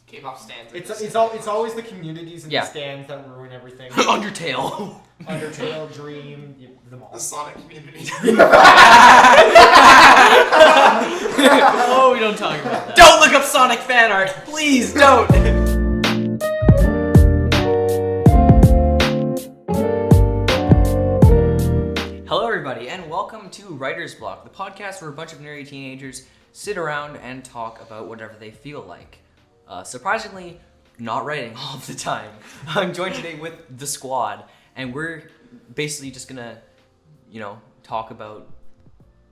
K-pop stands. It's always the communities and the stands that ruin everything. Undertale, Dream, them all. The Sonic community. Oh, we don't talk about that. Don't look up Sonic fan art, please don't. Hello, everybody, and welcome to Writer's Block, the podcast where a bunch of nerdy teenagers sit around and talk about whatever they feel like. Surprisingly, not writing all of the time. I'm joined today with the squad, and we're basically just gonna, talk about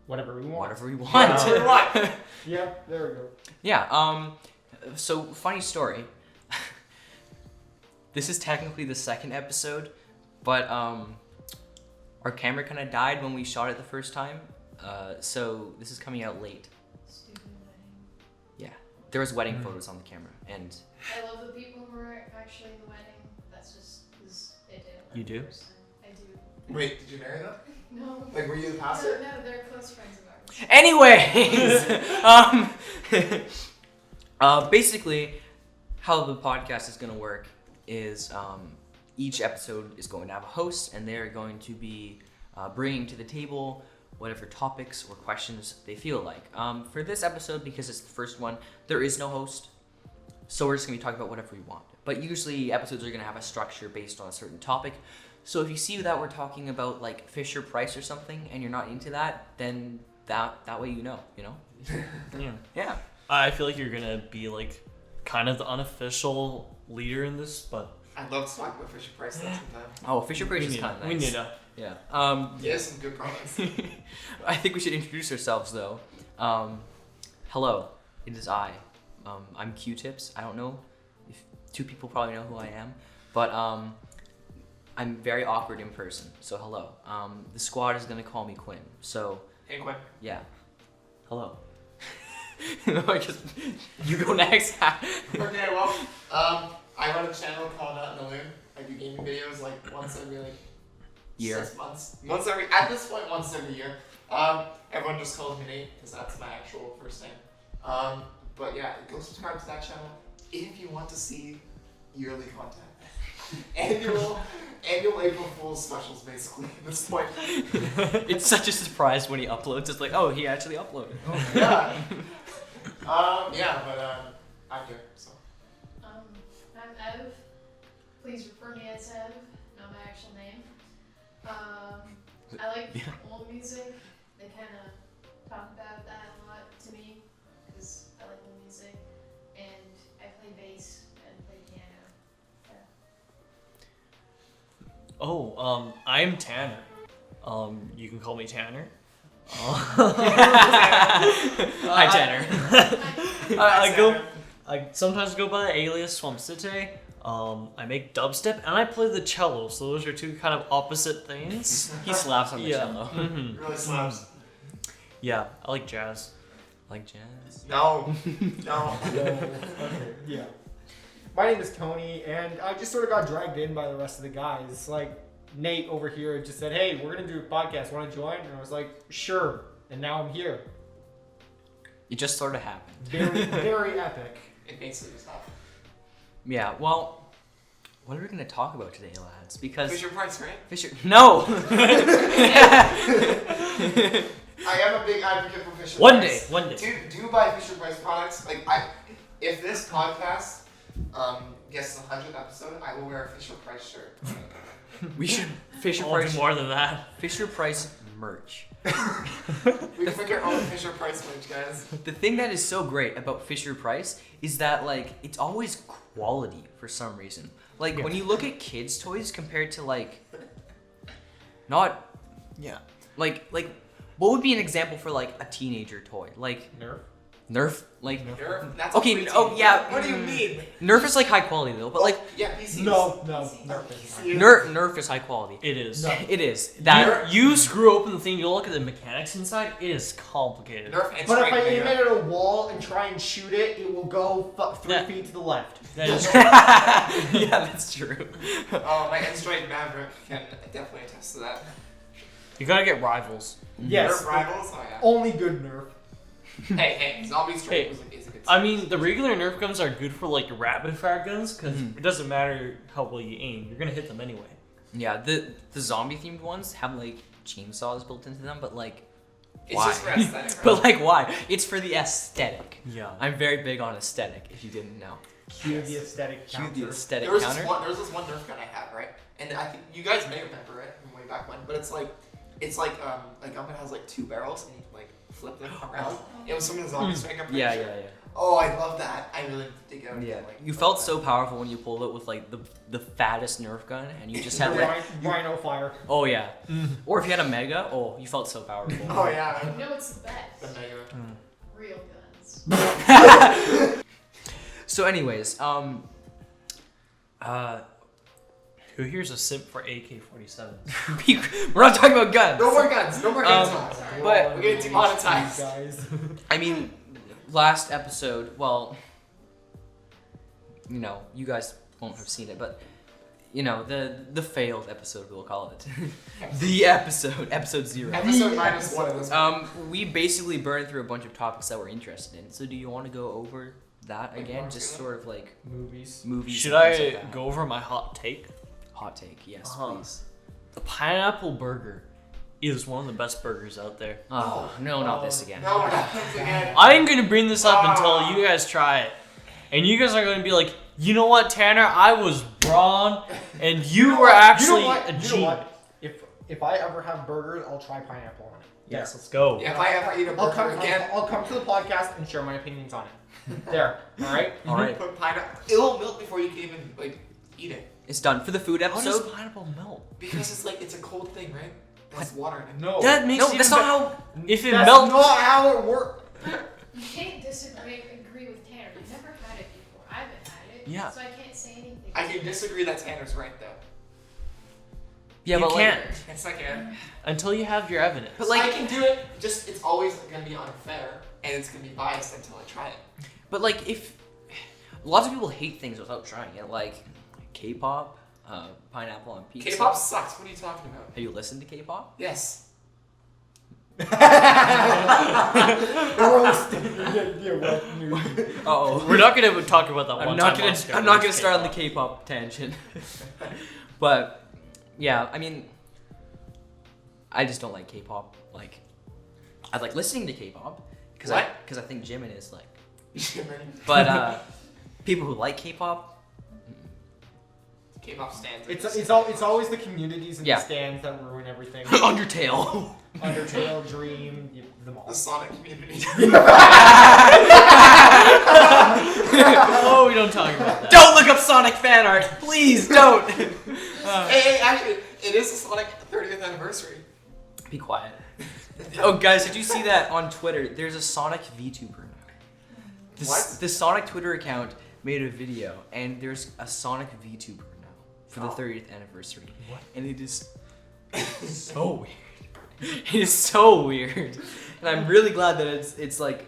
whatever we want. Whatever we want. Yeah, there we go. Yeah. So funny story. This is technically the second episode, but our camera kind of died when we shot it the first time. So this is coming out late. Stupid wedding. Yeah. There was wedding photos on the camera, and I love the people who were actually in the wedding. That's just because it did. You do? I do. Wait, did you marry them? No. Like, were you the pastor? No, they're close friends of ours. anyways, basically, how the podcast is gonna work is each episode is going to have a host, and they're going to be bringing to the table whatever topics or questions they feel like. For this episode, because it's the first one, there is no host, so we're just going to be talking about whatever we want. But usually episodes are going to have a structure based on a certain topic. So if you see that we're talking about like Fisher-Price or something, and you're not into that, then that way you know? Yeah. I feel like you're going to be like kind of the unofficial leader in this, but... I'd love to talk about Fisher-Price sometime. Oh, Fisher-Price is kind of nice. We need to. Yeah. Yeah, some good products. I think we should introduce ourselves, though. Hello, it is I. I'm Q-Tips. I don't know if two people probably know who I am, but I'm very awkward in person. So hello. The squad is gonna call me Quinn. So Hey, Quinn. yeah. Hello. You go next. Okay, well, I run a channel called Nelloon. I do gaming videos like once every year. 6 months. Once every year. Everyone just calls me Nate because that's my actual first name. But yeah, go subscribe to that channel if you want to see yearly content. Annual April Fool's specials, basically, at this point. It's such a surprise when he uploads. It's like, oh, he actually uploaded. Yeah. I'm here, so. I'm Ev. Please refer me as Ev, not my actual name. I like old music. They kind of talk about that a lot to me because I like old music, and I play bass and play piano. Oh, I'm Tanner. You can call me Tanner. Hi, Tanner. I sometimes go by the alias from Citae. I make dubstep and I play the cello, so those are two kind of opposite things. He slaps on the cello. Mm-hmm. Really slaps. Yeah, I like jazz. Like jazz? No. Okay, yeah. My name is Tony, and I just sort of got dragged in by the rest of the guys. Like, Nate over here just said, hey, we're going to do a podcast. Want to join? And I was like, sure. And now I'm here. It just sort of happened. Very, very epic. It basically just happened. Yeah, well, what are we going to talk about today, lads? Because... Fisher-Price, right? No! I am a big advocate for Fisher-Price. One day. Do buy Fisher-Price products. Like, if this podcast gets the 100th episode, I will wear a Fisher-Price shirt. We should I'll Fisher-Price... do more than that. Fisher-Price merch. We can make our own Fisher-Price merch, guys. The thing that is so great about Fisher-Price is that, like, it's always quality for some reason. Like, when you look at kids' toys compared to, like... Not... Yeah. Like, what would be an example for, like, a teenager toy? Like... Nerf? Like... Nerf? That's Okay, preteen. oh, yeah. What do you mean? Nerf is, like, high quality, though, but, like... Yeah, PCs. No. Nerf is high quality. It is. No. It is. You screw open the thing, you look at the mechanics inside, it is complicated. Nerf and But if I straight aim Mega. it at a wall and try and shoot it, it will go 3 feet to the left. That is Yeah, that's true. Oh, my N-Strike Maverick can definitely attest to that. You gotta get rivals. Yes. Nerf rivals? Oh, yeah. Only good Nerf. Hey, zombie strike is a good I mean, the regular Nerf guns are good for like rapid fire guns because it doesn't matter how well you aim, you're gonna hit them anyway. Yeah, the zombie themed ones have like chainsaws built into them, but like It's why? just for aesthetic. But like why? It's for the aesthetic. Yeah. I'm very big on aesthetic. If you didn't know, Cue the aesthetic cue counter. the aesthetic There was counter. this one Nerf gun I had, right? And I think you guys may remember it from way back when, but it's like a gun that has like 2 barrels and you can like flip them around. It was from the zombie strike. I'm pretty Yeah, sure. yeah, yeah. Oh, I love that. I really dig it. Yeah, Like, you felt so powerful when you pulled it with like the fattest Nerf gun, and you just had like, Rhino fire. oh yeah, or if you had a mega, oh, you felt so powerful. Oh yeah. You know what's the best? The mega. Real guns. So, anyways, Who here's a simp for AK-47? we're not talking about guns. No more guns. No more guns. Sorry. But we're getting demonetized. Guys. I mean, last episode, well, you know, you guys won't have seen it, but you know, the failed episode, we'll call it. The episode 0. Episode -1 of this. We basically burned through a bunch of topics that we're interested in. So do you want to go over that Like again? Mark Just Zero? sort of like Movies. movies. Should and things I like that. go over my hot take? Hot take, yes, Uh-huh. please. The pineapple burger is one of the best burgers out there. Oh, no, not this again. No, we're not guns again. I'm gonna bring this up until you guys try it. And you guys are gonna be like, you know what, Tanner? I was wrong, and you were actually a You G. know what? If I ever have burgers, I'll try pineapple on it. Yes, let's go. Yeah, if I ever eat a burger again, I'll come to the podcast and share my opinions on it. There. All right. All right, put pineapple. It'll melt before you can even like eat it. it's done for the food How does episode. pineapple melt? Because it's a cold thing, right? That's water in it. No. That makes No, it that's even not be- how. If it That's melts, not how it works. You can't agree with Tanner. You've never had it before. I haven't had it. Yeah. So I can't say anything. I can disagree that Tanner's right though. Yeah, you but can't It's like a. until you have your evidence. But like- I can do it. Just it's always gonna be unfair and it's gonna be biased until I try it. But like, if lots of people hate things without trying it, like K-pop, pineapple on pizza. K-pop sucks. What are you talking about? Have you listened to K-pop? Yes. Roast. Oh, We're not gonna talk about that one I'm not time gonna. on Skyarrow I'm not gonna with start on the K-pop. K-pop tangent. But yeah, I mean, I just don't like K-pop. Like, I like listening to K-pop because I think Jimin is like. But people who like K-pop, K-pop stands. It's always the communities and Yeah. the stands that ruin everything. Undertale. Undertale, Dream, them all. the Sonic community. Oh, we don't talk about that. Don't look up Sonic fan art, please don't. Hey, actually, it is the Sonic 30th anniversary. Be quiet. Oh, guys, did you see that on Twitter? There's a Sonic VTuber now. What? The Sonic Twitter account made a video, and there's a Sonic VTuber now for the 30th anniversary. What? And it is so weird. It is so weird, and I'm really glad that it's like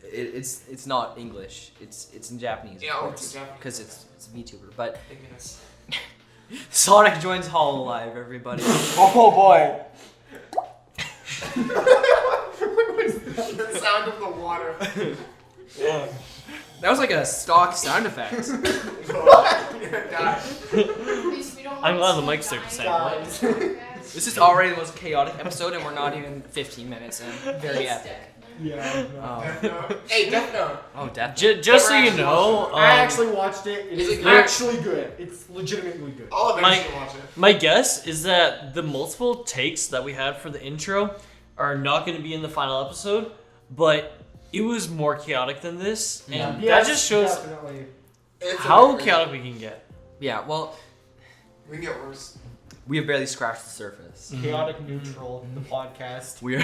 it's not English. It's in Japanese. Yeah, of it's in Japanese. because it's a VTuber. But Big minutes. Sonic joins Hololive, everybody. Oh boy. The sound of the water. That was like a stock sound effect. You're gonna die. At least we don't I'm glad the want mics someone are the dying same on the podcast. This is already the most chaotic episode, and we're not even 15 minutes in. Very It's epic. Yeah. Oh, Death Note. Hey, Death Note. oh definitely. Just so Never you actually know, I actually watched it. Is It's it good? actually good. It's legitimately good. I'll eventually watch it. my guess is that the multiple takes that we had for the intro are not going to be in the final episode, but it was more chaotic than this, and Yes, that just shows definitely. It's how a- chaotic we can get. Yeah, well, We can get worse. we have barely scratched the surface. Chaotic Neutral, the podcast. We're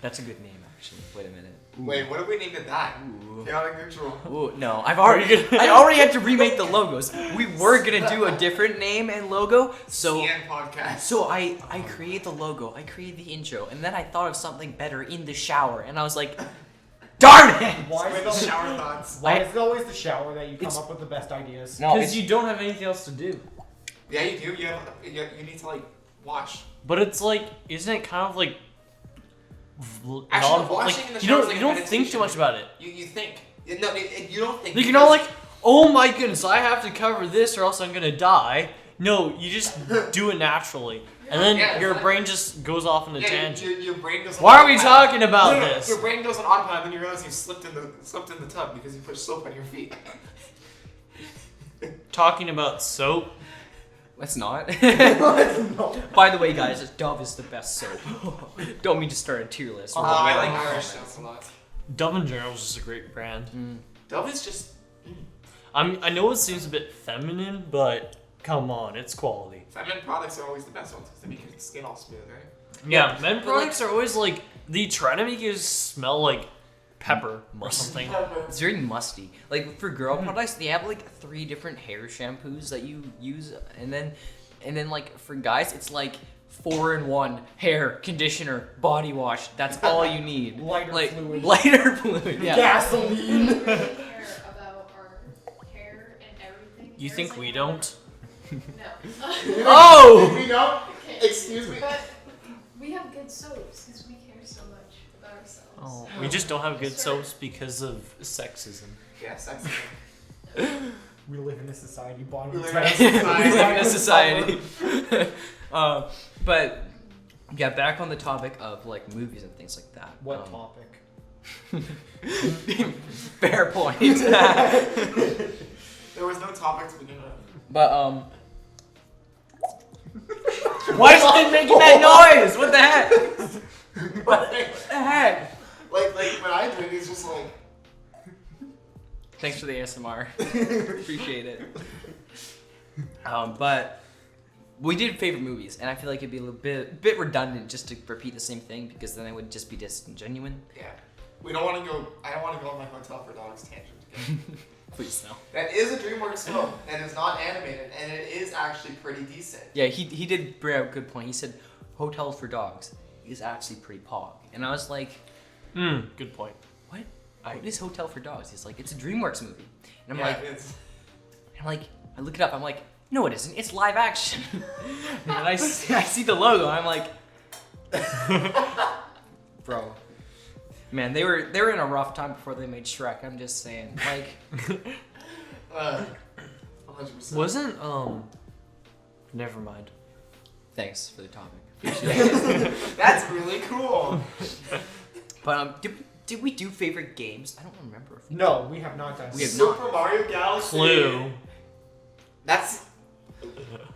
that's a good name, actually. Wait a minute. Ooh. Wait, what if we named it that? Ooh. Chaotic Neutral. Ooh, no, I already had to remake the logos. We were gonna do a different name and logo, so CN podcast. so I create the logo, I create the intro, and then I thought of something better in the shower, and I was like, darn it! Why With is, those the, shower thoughts. why is it always the shower that you come It's- up with the best ideas? No, Because it's, you don't have anything else to do. Yeah, you do. You need to like watch. But it's like, isn't it kind of like Actually, watching the you show is don't like you a don't think meditation. too much about it. You think. No, you don't think. Like, you're not like, oh my goodness, I have to cover this or else I'm gonna die. No, you just do it naturally, and then Yeah, your exactly. brain just goes off in a tangent. Your brain goes on Why are we autopilot. talking about No, this? Your brain goes on autopilot, and then you realize you slipped in the tub because you put soap on your feet. Talking about soap. Let's not. No. By the way, guys, Dove is the best soap. Don't mean to start a tier list. I like Irish soaps a lot. Dove in general is just a great brand. Dove is just. I know it seems a bit feminine, but come on, it's quality. Feminine products are always the best ones because they make your skin all smooth, right? Yeah, men products are always like, they try to make you smell like pepper or something. It's very musty. Like for girl products, they have like 3 different hair shampoos that you use, and then like for guys, it's like 4-in-1: hair, conditioner, body wash. That's all you need. Lighter like, fluid. Lighter fluid. Yeah. Gasoline. We really care about our hair and everything. You Hair's think like we one- don't? No. Oh! We don't. Okay. Excuse me. But we have good soaps because we care so much about ourselves. Oh, we just don't have good soaps because of sexism. Yes, that's We live in a society bottom. We live trash. in a society. We live in a society. But yeah, back on the topic of like movies and things like that. What topic? Fair point. There was no topic to begin with. But why is it making that noise? What the heck? What the heck? Like when I drink, it's just like. Thanks for the ASMR. Appreciate it. But we did favorite movies, and I feel like it'd be a little bit redundant just to repeat the same thing because then it would just be disingenuous. Yeah. We don't want to go. I don't want to go on my Hotel for Dogs tangent again. Please no. That is a DreamWorks film, and it's not animated, and it is actually pretty decent. Yeah, he did bring out a good point. He said Hotels for Dogs is actually pretty pog, and I was like, Good point. what? What is Hotel for Dogs? He's like, it's a DreamWorks movie, and I'm Yeah, like, it's. I look it up. I'm like, no, it isn't. It's live action. And I see the logo. I'm like, bro, man, they were in a rough time before they made Shrek. I'm just saying, like, 100%. Wasn't never mind. thanks for the topic. Appreciate it. That's really cool. But did we do favorite games? I don't remember. No, we have not done. We have Super Mario Galaxy. Clue. That's.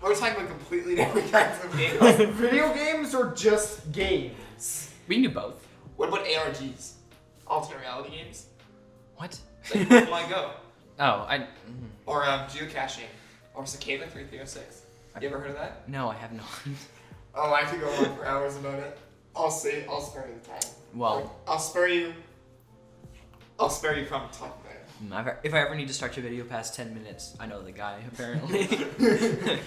We're talking about completely different kinds of games. Video games or just games? We can do both. What about ARGs? Alternate reality games? What? Like Pokemon Go. Oh, Or geocaching. Or Cicada 3306. You ever heard of that? no, I have not. Oh, I could go on for hours about it. I'll spare you the time. Well, I'll spare you from talking about it. if I ever need to start your video past 10 minutes, I know the guy apparently. Must say,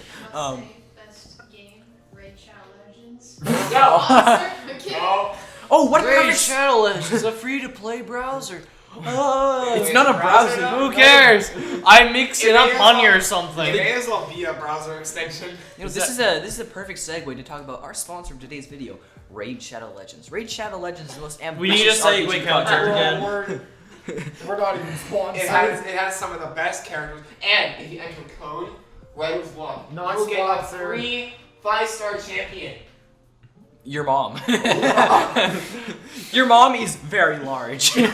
best game, Raid Shadow Legends. No! I'm kidding. No! Oh, what Raid perfect Shadow Legends is a free-to-play browser. Oh, It's not a browser. now? Who cares? I mix it It up is honey on- or It something. may as well be a browser extension. You know, this is a perfect segue to talk about our sponsor of today's video, Raid Shadow Legends. Raid Shadow Legends is the most ambitious We need a segue RPG counter. content. Again. We're not even sponsored. It has some of the best characters, and if you enter code REDLED1, Not you will get a sponsored. free 5-star champion. Your mom. Your mom is very large. Wow.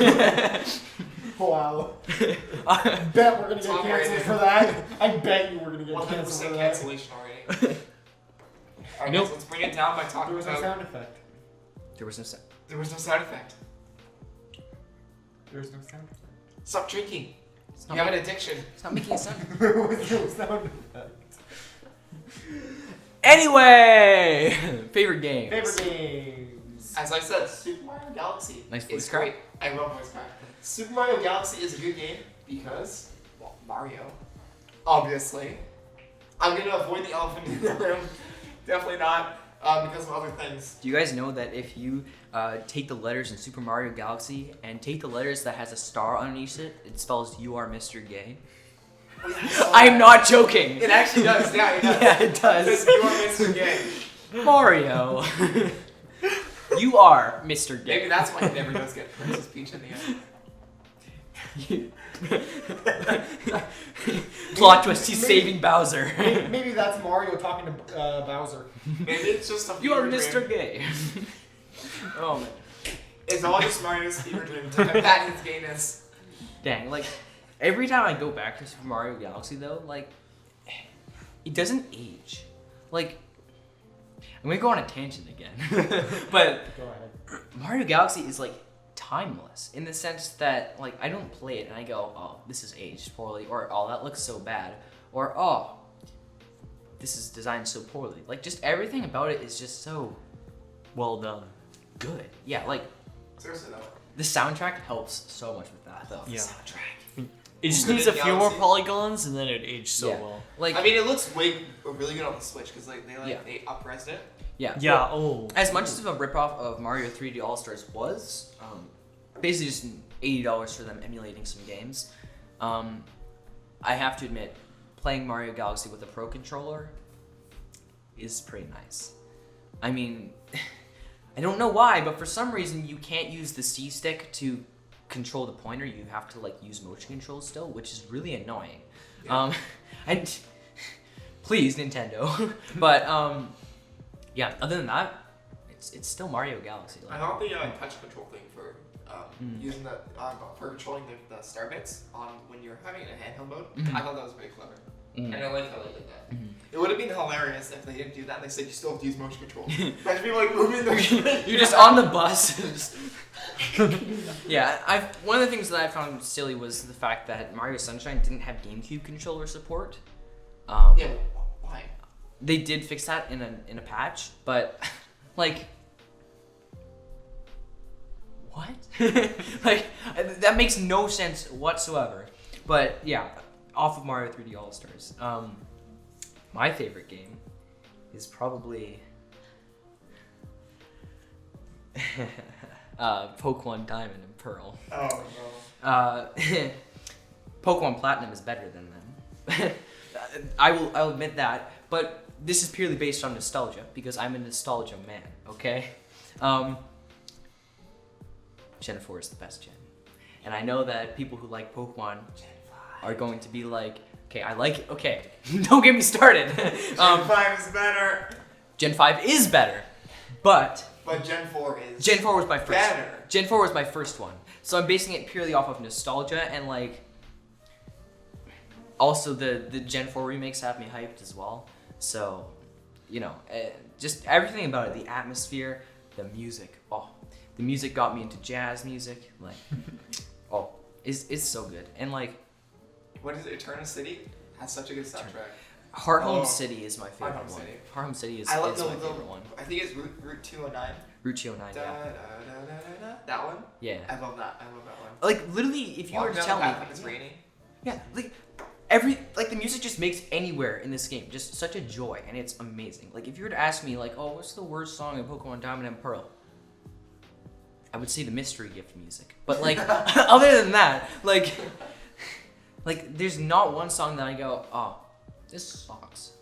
I bet we're gonna get Top canceled rated. for that. I bet you we're gonna get 100% canceled for that. cancellation already. Alright, Nope. guys, let's bring it down by There talking was no about. sound effect. There was no sound. There was no side effect. There was no sound effect. Stop drinking. It's You not, have an addiction. it's not making a sound. There was no sound effect. Anyway, favorite games. Favorite games. As I said, Super Mario Galaxy Nice voice is crack. great. I love voice crack. Super Mario Galaxy is a good game because, well, Mario, obviously. I'm gonna avoid the elephant in the room. Definitely not, because of other things. Do you guys know that if you take the letters in Super Mario Galaxy and take the letters that has a star underneath it, it spells "You are Mr. Gay"? I'm not joking. It actually does. Yeah, it does. Yeah, it does. Because you are Mr. Gay. Mario. You are Mr. Maybe Gay. that's why he never does get Princess Peach in the end. Plot twist, he's saving Bowser. Maybe that's Mario talking to Bowser. Maybe it's just a You are fever Mr. dream. Gay. Oh man. It's all just Mario's fever dream to combat his gayness. Dang, like every time I go back to Super Mario Galaxy though, like it doesn't age. Like I'm gonna go on a tangent again. But Go ahead. Mario Galaxy is like timeless in the sense that like I don't play it and I go, oh, this is aged poorly, or oh, that looks so bad, or oh, this is designed so poorly. Like just everything about it is just so Well done. good. Yeah, like Seriously though. the soundtrack helps so much with that though. Yeah. Soundtrack. It just Good needs a in few more Galaxy. polygons, and then it aged so Yeah. well. Like I mean, it looks really good on the Switch because like Yeah. they up-resed it. yeah. Yeah. Well, as much as a ripoff of Mario 3D All Stars was, basically just $80 for them emulating some games. I have to admit, playing Mario Galaxy with a Pro controller is pretty nice. I mean, I don't know why, but for some reason you can't use the C stick to control the pointer. You have to like use motion control still, which is really annoying. Yeah. And please Nintendo, but yeah. Other than that, it's still Mario Galaxy. I thought the touch control thing for using the for controlling the star bits on when you're having it in handheld mode, I thought that was very clever. And I liked how they did that. It would have been hilarious if they didn't do that. They said you still have to use motion control. Imagine people like moving their shit. You're just on the bus. Yeah, one of the things that I found silly was the fact that Mario Sunshine didn't have GameCube controller support. Yeah, why? They did fix that in a patch, but like, what? Like that makes no sense whatsoever. But yeah, off of Mario 3D All Stars. My favorite game is probably Pokemon Diamond and Pearl. Oh no. Pokemon Platinum is better than them. I'll admit that, but this is purely based on nostalgia because I'm a nostalgia man. Okay. Gen 4 is the best gen, and I know that people who like Pokemon are going to be like, okay, don't get me started. Gen 5 is better. Gen 5 is better, but Gen 4 is Gen 4 was my first. better. Gen 4 was my first one, so I'm basing it purely off of nostalgia and like. Also, the Gen 4 remakes have me hyped as well. So, you know, just everything about it, the atmosphere, the music. Oh, the music got me into jazz music. Like, oh, it's so good. And like, What is it? Eternal City has such a good soundtrack. Heart Home Oh. City is my favorite Heart Home one. City. Heart Home City is I love my the favorite one. I think it's Route 209. Route 209, Da, yeah. da, da, da, da, da. That one. Yeah. I love that. I love that one. Like, literally, if you were Walking to down tell the me. path when it's raining. Yeah, like the music just makes anywhere in this game just such a joy, and it's amazing. Like if you were to ask me like, oh, what's the worst song in Pokemon Diamond and Pearl? I would say the mystery gift music. But like other than that, like there's not one song that I go, oh, this sucks.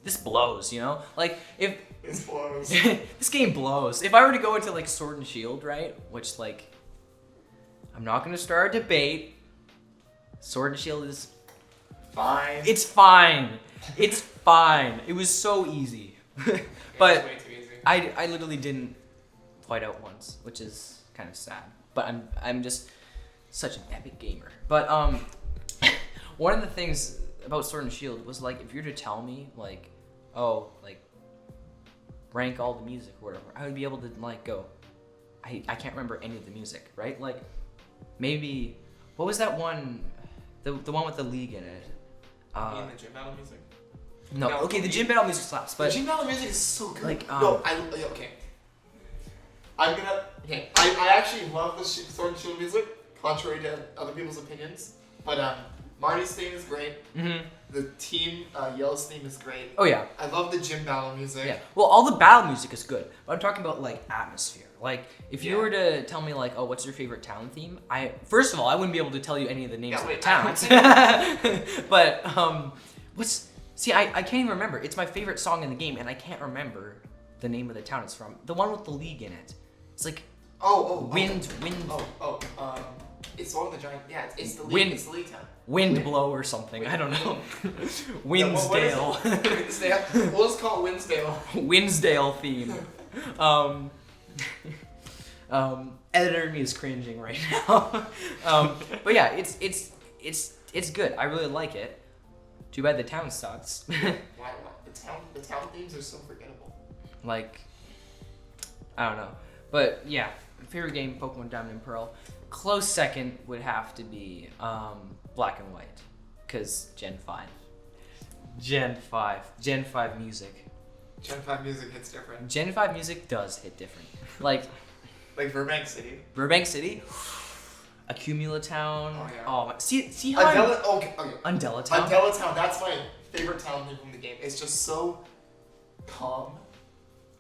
This blows, you know? Like if This blows. this game blows. If I were to go into like Sword and Shield, right? Which like I'm not gonna start a debate. Sword and Shield is Fine. It's fine. It's fine. It was so easy. But It's way too easy. I literally didn't fight out once, which is kind of sad. But I'm just such an epic gamer. But one of the things about Sword and Shield was like if you were to tell me like, oh, like rank all the music or whatever, I would be able to like go, I can't remember any of the music, right? Like maybe what was that one, the one with the League in it? You mean the gym battle music? No, No, okay, the gym battle music slaps, The but gym battle music is so good. like, no, okay. I actually love the Sword and Shield music, contrary to other people's opinions. But Marty's theme is great. The team Yell's theme is great. oh yeah, I love the gym battle music. yeah. Well, all the battle music is good, but I'm talking about like atmosphere. Like, if you Yeah. were to tell me like, oh, what's your favorite town theme? First of all, I wouldn't be able to tell you any of the names Yeah, of the wait, towns. But I can't even remember. It's my favorite song in the game, and I can't remember the name of the town it's from. The one with the League in it. It's like Oh. wind. It's one of the giant. Yeah, it's the league. Wind. It's the league town. Wind blow or something. I don't know. Winsdale. Winsdale. We'll just call it Winsdale. Winsdale theme. Editor me is cringing right now. But yeah, it's good. I really like it. Too bad the town sucks. Why? The town themes are so forgettable. Like, I don't know. But yeah, favorite game, Pokemon Diamond and Pearl. Close second would have to be Black and White, because Gen 5. Gen 5 music. Gen 5 music hits different. Gen 5 music does hit different. Like Burbank City. Accumula Town. Oh, yeah. Oh, see how Okay. Undella Town. Undella Town, that's my favorite town name from the game. It's just so calm.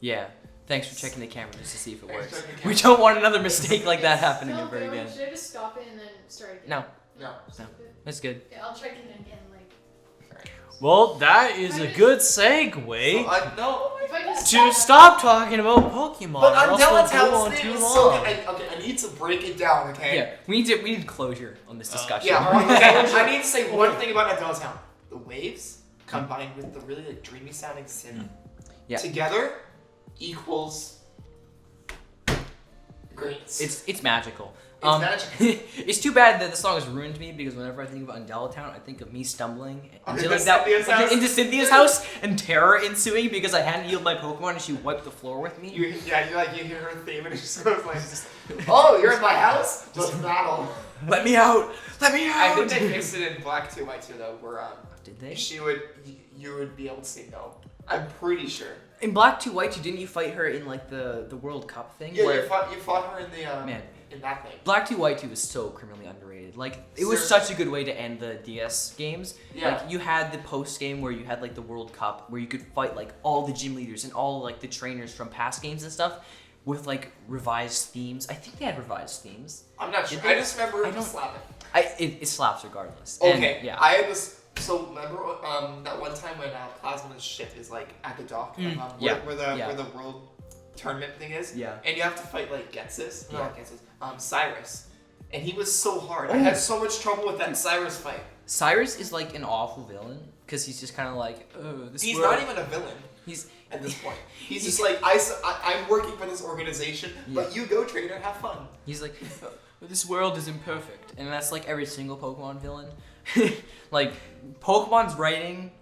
Yeah. Thanks for checking the camera just to see if it Thanks for works. checking the We camera. don't want another mistake like that happening Still ever going? again. Should I just stop it and then start again? No, No. Stop it? that's good. Yeah, I'll try it again. Like, Well, that is a good segue if I just to stop talking about Pokemon. But or else Undella we'll go Town's on name too is so long. good. I need to break it down, okay? Yeah, we need closure on this discussion. I need to say one thing about Undella Town. The waves combined with the really dreamy sounding synth Yeah. together equals greatness. It's magical. It's magical. It's too bad that the song has ruined me because whenever I think of Undella Town, I think of me stumbling into Into Cynthia's house? into Cynthia's house and terror ensuing because I hadn't healed my Pokemon and she wiped the floor with me. You hear her theme and it just goes like, oh, you're in my house? Just battle. Let me out! Let me out! I think they fixed it in Black 2 White 2 though, where Did they? you would be able to say no. I'm pretty sure. In Black 2 White 2, didn't you fight her in like the World Cup thing? Yeah, where you fought her in the Man. in that thing. Black 2 White 2 is so criminally underrated. Like it was Seriously. such a good way to end the DS games. Yeah. Like you had the post game where you had like the World Cup where you could fight like all the gym leaders and all like the trainers from past games and stuff with like revised themes. I think they had revised themes. I'm not sure. Did they? I just remember I don't- slapping. It slaps regardless. And, Okay. yeah. I had this. So remember that one time when Plasma's ship is like at the dock, yeah. where the world tournament thing is. Yeah. And you have to fight like Getsus. Yeah. Not Getsus. Cyrus. And he was so hard. I had so much trouble with that Cyrus fight. Cyrus is like an awful villain because he's just kind of like, oh, this He's world- not even a villain. He's At this point, he's just like I'm working for this organization, but you go trainer, have fun. He's like, "Oh, this world is imperfect," and that's like every single Pokemon villain. Like Pokemon's writing,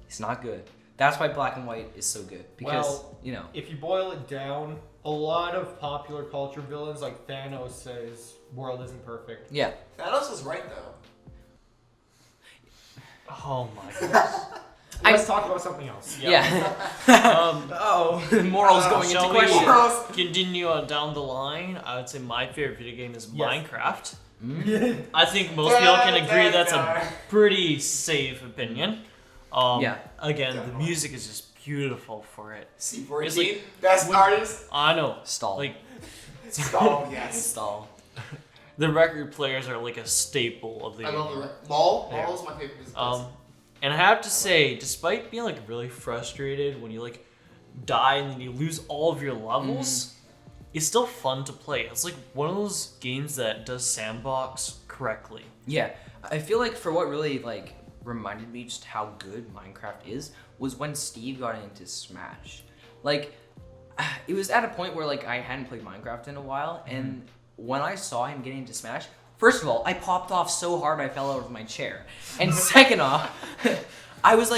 it's not good. That's why Black and White is so good because Well, if you boil it down, a lot of popular culture villains like Thanos says world isn't perfect. yeah. Thanos was right though. Oh my gosh. Let's talk about something else. Yeah. Oh, Morals going into shall we question. continue on down the line? I would say my favorite video game is Yes. Minecraft. Mm. I think most people can agree that's a pretty safe opinion. Yeah. Again, Definitely. the music is just beautiful for it. C14, It's like- best artist. I know. Stall. Like Oh yes. Stall. the record players are like a staple of the I game. love the Maul. Yeah. Maul is my favorite business. And I have to say, despite being like really frustrated when you like die and then you lose all of your levels, it's still fun to play. It's like one of those games that does sandbox correctly. Yeah, I feel like for what really like reminded me just how good Minecraft is was when Steve got into Smash. Like, it was at a point where like I hadn't played Minecraft in a while, and when I saw him getting into Smash, first of all, I popped off so hard I fell out of my chair, and second off, I was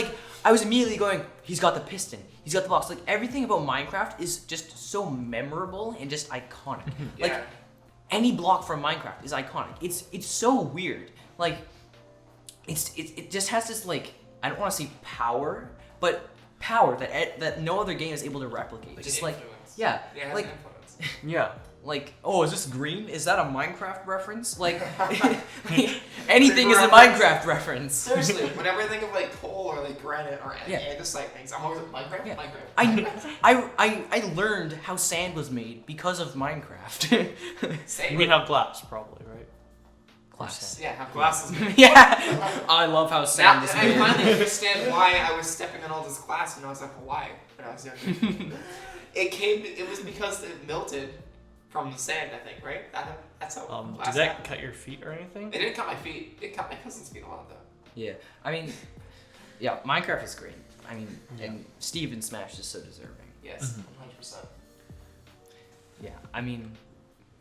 immediately going, he's got the piston, he's got the box. Like everything about Minecraft is just so memorable and just iconic. Like Yeah. any block from Minecraft is iconic. It's so weird. Like it just has this like I don't want to say power, but power that no other game is able to replicate. Just like influence. yeah, Yeah, it has like an influence. Yeah. like oh, is this green? Is that a Minecraft reference? Like anything is a Minecraft reference. Seriously, whenever I think of like coal or like granite or Yeah. andesite things, I'm always like Minecraft. Yeah. Minecraft. I learned how sand was made because of Minecraft. Same. You mean have glass, probably, right? Glass. Yeah, have glasses. Yeah, I love how Now, sand I is made. finally understand why I was stepping on all this glass when I was at Hawaii when I was younger. It was because it melted from the sand, I think, right? That's how. Did glass that happened. cut your feet or anything? It didn't cut my feet. It cut my cousin's feet a lot though. Yeah, I mean, yeah, Minecraft is great. I mean, and Steve in Smash is so deserving. Yes, Mm-hmm. 100%. Yeah, I mean,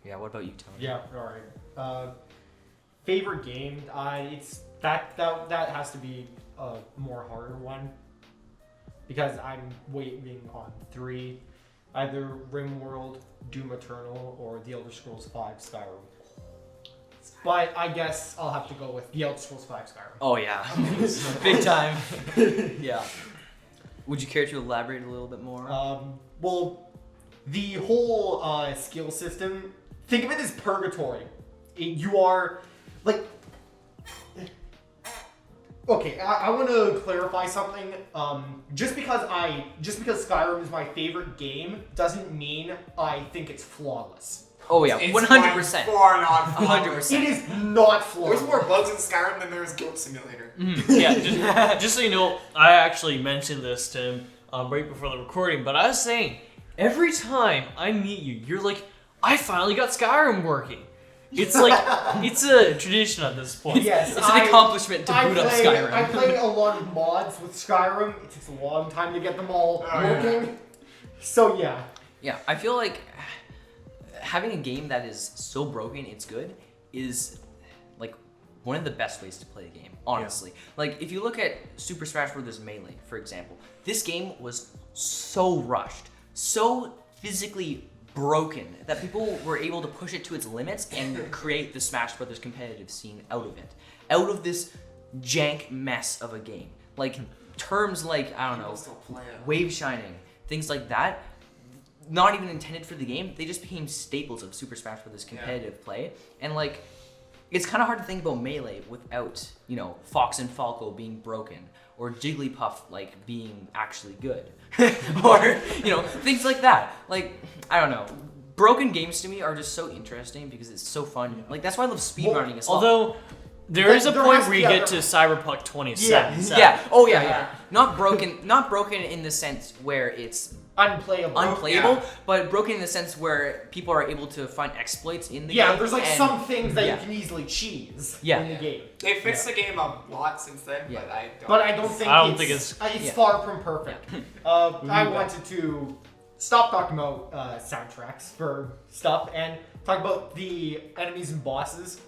yeah. What about you, Tony? Yeah, all right. Favorite game? It's that has to be a more harder one because I'm waiting on 3, either RimWorld, Doom Eternal, or The Elder Scrolls V Skyrim. But I guess I'll have to go with The Elder Scrolls V Skyrim. Oh yeah, big time. Yeah. Would you care to elaborate a little bit more? Well, the whole skill system, think of it as purgatory. You are, like... Okay, I want to clarify something. Just because Skyrim is my favorite game doesn't mean I think it's flawless. Oh yeah, It's 100%. Far not flawless. 100%. It is not flawless. There's more bugs in Skyrim than there is Goat Simulator. Yeah, just so you know, I actually mentioned this to him right before the recording, but I was saying, every time I meet you, you're like, I finally got Skyrim working. It's like, it's a tradition at this point. Yes, It's an accomplishment to boot up Skyrim. I play a lot of mods with Skyrim. It takes a long time to get them all working. So yeah. Yeah, I feel like having a game that is so broken it's good is like one of the best ways to play a game, honestly. Like if you look at Super Smash Bros. Melee, for example, this game was so rushed, so physically broken that people were able to push it to its limits and create the Smash Brothers competitive scene out of it. Out of this jank mess of a game. Like terms like, I don't know, People still play it. wave shining, things like that, not even intended for the game, they just became staples of Super Smash Bros. Competitive play. And like, it's kind of hard to think about Melee without, you know, Fox and Falco being broken, or Jigglypuff like being actually good, or you know, things like that. Like, I don't know. Broken games to me are just so interesting because it's so fun. Like that's why I love speedrunning as well. Although, there is a There point has to where be you get other- to Cyberpunk 2077. Yeah. Oh yeah. Not broken in the sense where it's Unplayable. but broken in the sense where people are able to find exploits in the game. Yeah, there's like and- some things that yeah. you can easily cheese Yeah. in the game. They fixed the game a lot since then, Yeah. but I don't. But I don't think I don't it's, think it's- it's far from perfect. I wanted to stop talking about soundtracks for stuff and talk about the enemies and bosses.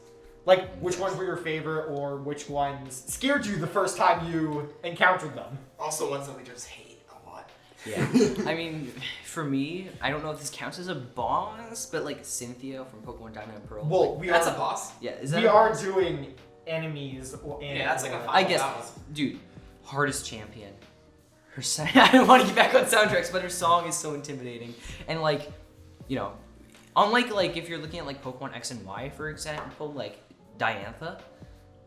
Like, which ones were your favorite or which ones scared you the first time you encountered them? Also ones that we just hate a lot. Yeah. I mean, for me, I don't know if this counts as a boss, but like Cynthia from Pokemon Diamond and Pearl. Well, like, we That's are a boss. yeah, is that we a are boss? doing enemies and Yeah, that's like a I guess, dude, hardest champion. Her song, I don't want to get back on soundtracks, but her song is so intimidating. And like, you know, unlike like if you're looking at like Pokemon X and Y, for example, like Diantha,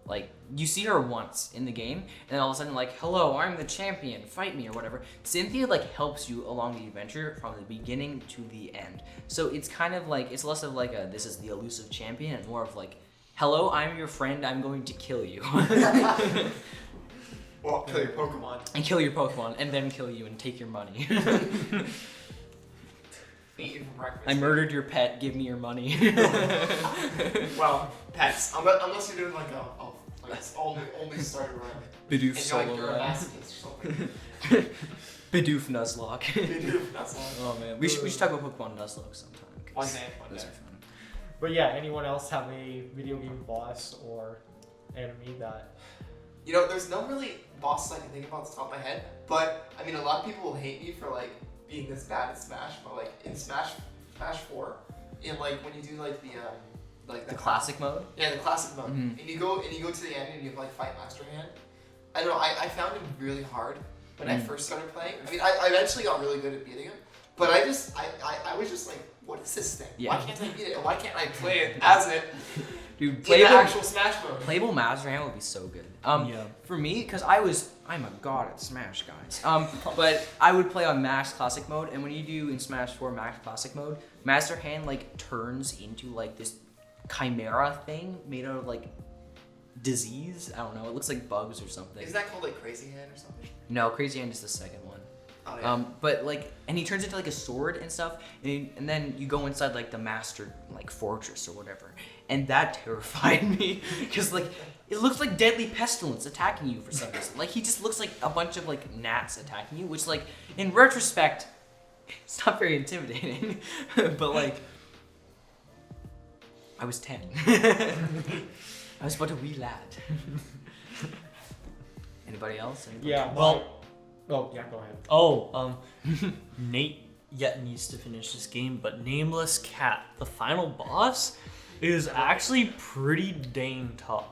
like you see her once in the game, and then all of a sudden like, hello, I'm the champion, fight me or whatever. Cynthia like helps you along the adventure from the beginning to the end. So it's kind of like, it's less of like a this is the elusive champion and more of like, hello, I'm your friend, I'm going to kill you. Well, kill your Pokemon. And kill your Pokemon, and then kill you and take your money. Eat you for breakfast. I murdered your pet, give me your money. Well, pets. Unless you're doing like only starter run. Bidoof And you're like solo you're a run. masochist or something. Bidoof Nuzlocke. Bidoof, that's all. Oh man, we should talk about Pokemon Nuzlocke sometime. 'cause One day, one those day. are fun. But yeah, anyone else have a video game boss or enemy that... You know, there's no really bosses I can think about off the top of my head, but I mean, a lot of people will hate me for like being this bad at Smash, but like in Smash 4, in like when you do like the Classic mode? Yeah, the classic mode. Mhm. And you go to the end and you like fight Master Hand. I don't know, I found it really hard when I first started playing. I mean, I eventually got really good at beating him, but I was just like, what is this thing? Yeah. Why can't I beat it? And why can't I play it as it Dude, in the playable, actual Smash mode? playable Master Hand would be so good. Yeah. For me, because I'm a god at Smash, guys. But I would play on Max Classic mode, and when you do in Smash 4 Max Classic mode, Master Hand like turns into like this chimera thing made out of like disease. I don't know. It looks like bugs or something. Isn't that called like Crazy Hand or something? No, Crazy Hand is the second one. Oh, yeah. But like, and he turns into like a sword and stuff, and then you go inside like the master like fortress or whatever, and that terrified me because like it looks like deadly pestilence attacking you for some reason. Like he just looks like a bunch of like gnats attacking you, which like in retrospect, it's not very intimidating, but like I was 10. I was but a wee lad. Anybody else? Yeah. Well, Oh yeah, go ahead. Oh, Nate yet needs to finish this game, but Nameless Cat, the final boss, is actually pretty dang tough.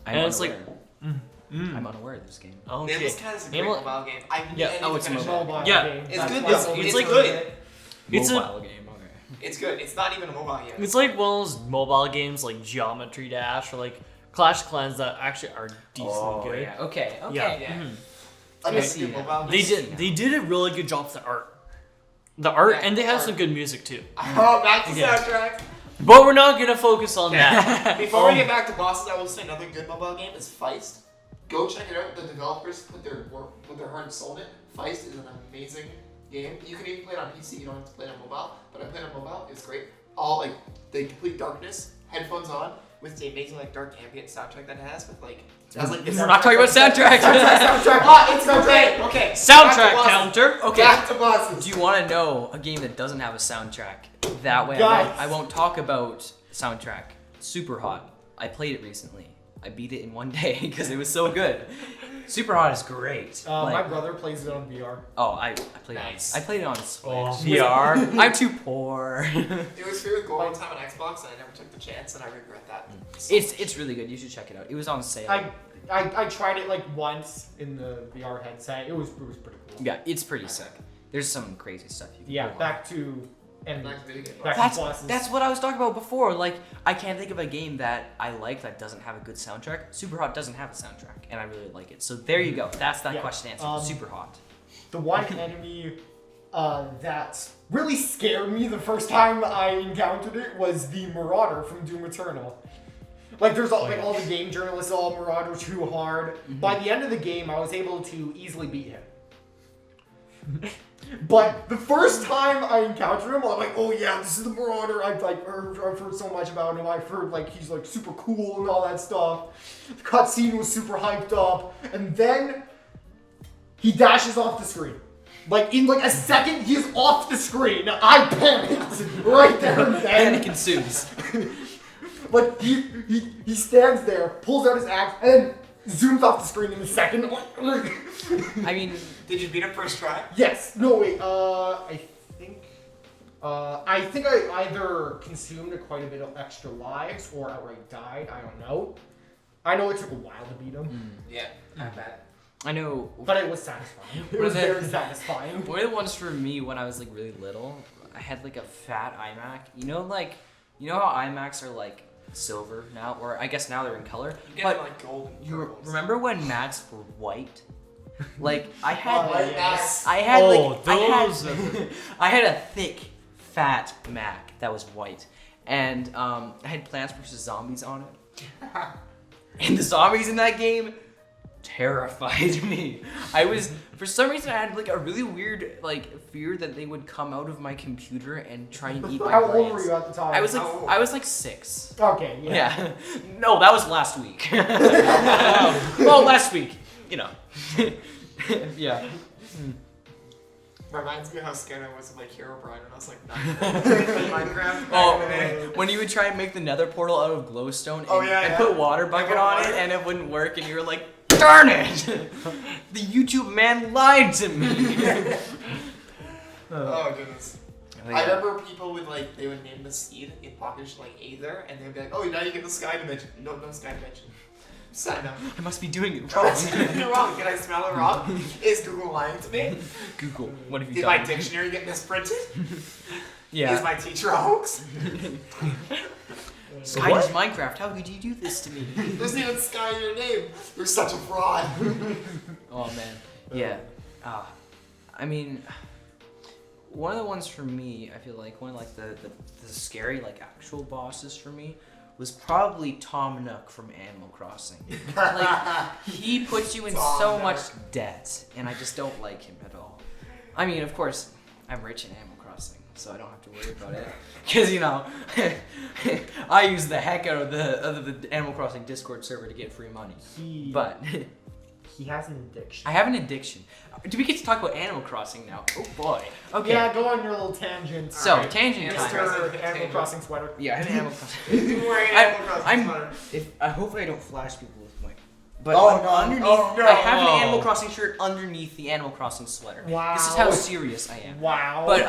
I'm And it's unaware. Mm. I'm unaware of this game. Okay. Nameless Cat is a great Nameless- mobile game. I Yeah. need Oh, to it's finish it. Mobile Yeah. game. It's That's good. why It's I'm like- good. It's a mobile game. Okay. It's good. It's not even a mobile game. It's like one of those mobile games like Geometry Dash or like Clash of Clans that actually are decently good. Yeah. Okay. Okay. Yeah. Yeah. Mhm. Another see good that. mobile They game. did a really good job with the art. The art, Yeah, and they have art. some good music too. Oh, back to Yeah. soundtrack. But we're not gonna focus on that. Before we get back to bosses, I will say another good mobile game is Feist. Go check it out. The developers put their heart and soul in it. Feist is an amazing game. You can even play it on PC. You don't have to play it on mobile. But I played it on mobile. It's great. All like the complete darkness, headphones on, with the amazing like dark ambient soundtrack that it has. With like, it has, like this We're not talking about soundtrack. Soundtrack. Ah, it's great. Okay. Soundtrack Back to bosses. counter. Okay. Back to bosses. Do you want to know a game that doesn't have a soundtrack? That way, Guys. I won't talk about soundtrack. Super Hot. I played it recently. I beat it in one day because it was so good. Super Hot is great. My Like- brother plays it on VR. oh, I played Nice. it. I played it on Switch. Oh, VR. I'm too poor. It was free with gold one time on Xbox, and I never took the chance, and I regret that. it's really good. You should check it out. It was on sale. I tried it like once in the VR headset. It was pretty cool. Yeah, it's pretty sick. There's some crazy stuff you can Yeah, pull off. back to and Back to video game back bosses. to bosses. That's what I was talking about before. Like, I can't think of a game that I like that doesn't have a good soundtrack. Super Hot doesn't have a soundtrack, and I really like it. So there you go. That's that Yeah. question answered. Um, Super Hot. the one enemy that really scared me the first time I encountered it was the Marauder from Doom Eternal. Like there's all, like all the game journalists, all Marauder too hard. By the end of the game, I was able to easily beat him. But the first time I encountered him, I'm like, oh yeah, this is the Marauder. I've heard so much about him. I've heard like he's like super cool and all that stuff. The cutscene was super hyped up, and then he dashes off the screen. Like in like a second, he's off the screen. I panicked right there and then. Panic ensues. Like he stands there, pulls out his axe, and then zooms off the screen in a second. I mean, Did you beat him first try? Yes. No wait. I think I either consumed quite a bit of extra lives or outright died. I don't know. I know it took a while to beat him, Yeah, I bet. I know. but it was satisfying. It What was is it? very satisfying. One of the ones for me when I was like really little, I had like a fat iMac. You know how iMacs are like silver now, or I guess now they're in color. You get But him like gold and you purple. remember when Macs were white? Like I had, Oh, like, yes. I had Oh, like those. I had a thick, fat Mac that was white, and I had Plants vs Zombies on it. And the zombies in that game terrified me. I was, for some reason, I had like a really weird like fear that they would come out of my computer and try and eat my How old brains. were you at the time? I was like 6. Okay. Yeah. Yeah. No, that was last week. Well, last week, you know. Yeah. Reminds me how scared I was of like Hero Brian when I was like 9. Minecraft. Oh, back in the day. when you would try and make the nether portal out of glowstone and, Oh, yeah, and yeah. put water bucket put on water. it and it wouldn't work and you were like, darn it! The YouTube man lied to me. Oh goodness. I remember people would like they would name the seed in Pocket Edition like Aether, and they'd be like, "Oh, now you get the Sky Dimension." No Sky Dimension. Sign up. I must be doing it Wrong. wrong. You're wrong. Can I smell it wrong? Is Google lying to me? Google, what have you Did done? my dictionary get misprinted? Yeah. Is my teacher a hoax? Sky is Minecraft. How could you do this to me? There's even Sky in your name. You're such a fraud. Oh man. Yeah. I mean, one of the ones for me, I feel like one of like the scary like actual bosses for me was probably Tom Nook from Animal Crossing. Like he puts you in Tom so Nook. much debt, and I just don't like him at all. I mean, of course, I'm rich in Animal Crossing, so I don't have to worry about it. Because, you know, I use the heck out of the Animal Crossing Discord server to get free money. But he has an addiction. I have an addiction. Do we get to talk about Animal Crossing now? Oh boy. Okay. Yeah, go on your little tangent. So, Alright. tangent time. Mr. Animal Crossing sweater. Yeah, I have an Animal Crossing. He's wearing an Animal Crossing I'm. sweater. Hopefully I don't flash people with my. But Oh, no. underneath, Oh, no. I have an Animal Crossing shirt underneath the Animal Crossing sweater. Wow. This is how serious I am. Wow. But